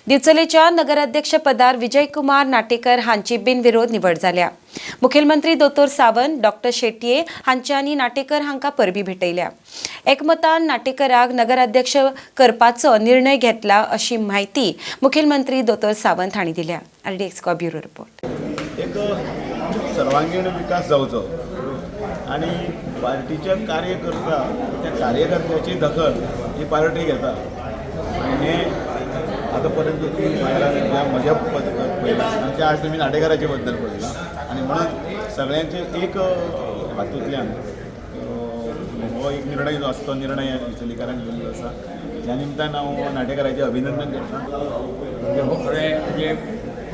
दिवचलेच्या नगराध्यक्ष पदार विजयकुमार नाटेकर हांची बिनविरोध निवड जाल्या। मुखेलमंत्री दोतोर सावंत, डॉक्टर शेट्ये हांच्यांनी नाटेकर हांका परबी भेटयल्या। एकमतान नाटेकराक नगराध्यक्ष करपाचो निर्णय घेतला अशी माहिती मुखेलमंत्री दोतोर सावंत हांणी दिल्या। RDX bureau report. एक सर्वांगीण विकास जावचो आणि पार्टीचे कार्यकर्ता त्या कार्यकर्त्याची दखल ही पार्टी घेता आणि हे आतापर्यंत तुम्ही म्हज्या पळयलां आज तुमी नाटेकाराचे बद्दल पळयलां आणि म्हणून सगळ्यांचे एक हातूंतल्यान हो एक निर्णय जो आसा तो निर्णय विचलीकारान घेतलो आसा। ह्या निमतान हांव नाटेकाराचें अभिनंदन करतां। हो खरें म्हणजे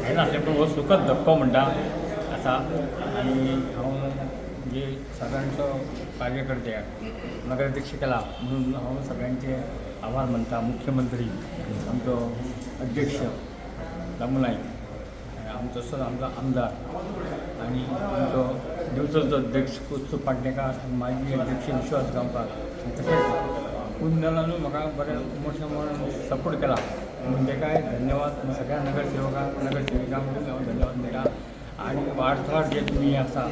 हें नासलें पूण हो सुखद धक्को म्हणटा आसा आनी हांव म्हणजे सगळ्यांचो कार्यकर्त्याक नगराध्यक्ष केला म्हणून हांव सगळ्यांचे आभार मानता। मुख्यमंत्री, आमचो अध्यक्ष दामू नायक, आमचो आमचो आमदार आनी आमचो दिवचलचो अध्यक्ष उत्सव पाटणेकार, माजी अध्यक्ष विश्वास गांवकार, तशेंच कुंदलानूय म्हाका बरें मोठे सपोर्ट केला म्हणून ताका धन्यवाद। सगळ्या नगरसेवकांक नगरसेविकांक हांव धन्यवाद दिता आनी वाडथार जे तुमी आसा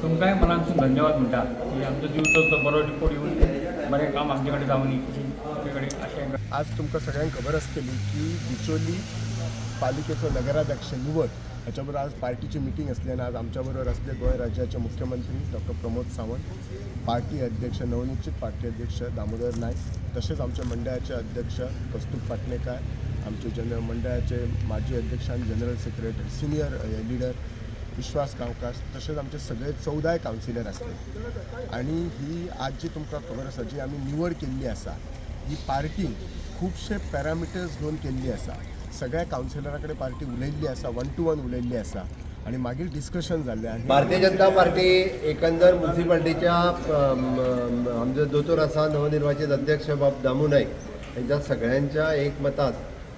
तुमकांय मनानसून धन्यवाद म्हणटा की आमचो दिवचलचो बरो रिपोर्ट येवन बरें काम आमचे कडेन जावनी तुमचे कडेन अशें। आज तुमकां सगळ्यांक खबर आसतली की बिचोली पालिकेचो नगराध्यक्ष निवड हाच्या बरोबर आज पार्टीची मिटींग आसली आनी आज आमच्या बरोबर आसले गोंय राज्याचे मुख्यमंत्री डॉक्टर प्रमोद सावंत, पार्टी अध्यक्ष नवनिश्चित पार्टी अध्यक्ष दामोदर नायक, तसेच आमच्या मंडळाचे अध्यक्ष कस्तूर पाटणेकार, आमचे मंडळाचे माजी अध्यक्ष आणि जनरल सेक्रेटरी सिनियर लीडर विश्वास गांवकार, तसेच आमचे सगळे 14 कावन्सिलर आसले। आणि ही आज जी तुमकां खबर आसा जी आमी निवड केल्ली आसा ही पार्टी खुबशे पॅरामिटर्स घेवन केल्ली आसा। सगळ्या कावन्सिलरा कडेन पार्टी उलयल्ली आसा, 1 to 1 उलयल्ली आसा आणि मागीर डिस्कशन जाल्लें आनी भारतीय जनता पार्टी एकंदर म्युनिसिपालिटीच्या आमचे दोतोर आसा नवनिर्वाचित अध्यक्ष बाब दामू नायक हांच्या सगळ्यांच्या एकमतान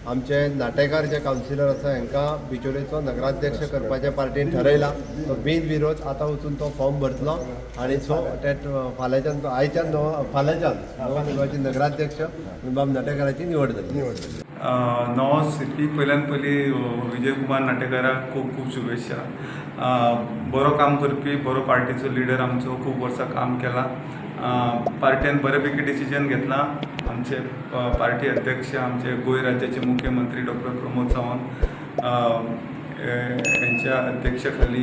आमचे नाटेकार जे कावन्सिलर आसा हांकां बिचोलेचो नगराध्यक्ष करपाच्या पार्टीन ठरयला। तो बिनविरोध आतां वचून तो फॉर्म भरतलो आनी सो फाल्यांच्यान फाल्यांच्यान नवनिर्वाचित नगराध्यक्ष बाब नाटेकाराची निवड जाली। नवो शिल्पी पयल्यान पयली विजयकुमार नाटेकाराक खूब खूब शुभेच्छा। बरो काम करपी बरो पार्टीचो लिडर आमचो खूब वर्सां काम केला। पार्टीन बऱ्यापैकी डिसिजन घेतला। आमचे पार्टी अध्यक्ष आमचे गोंय राज्याचे मुख्यमंत्री डॉक्टर प्रमोद सावंत यांच्या अध्यक्षतेखाली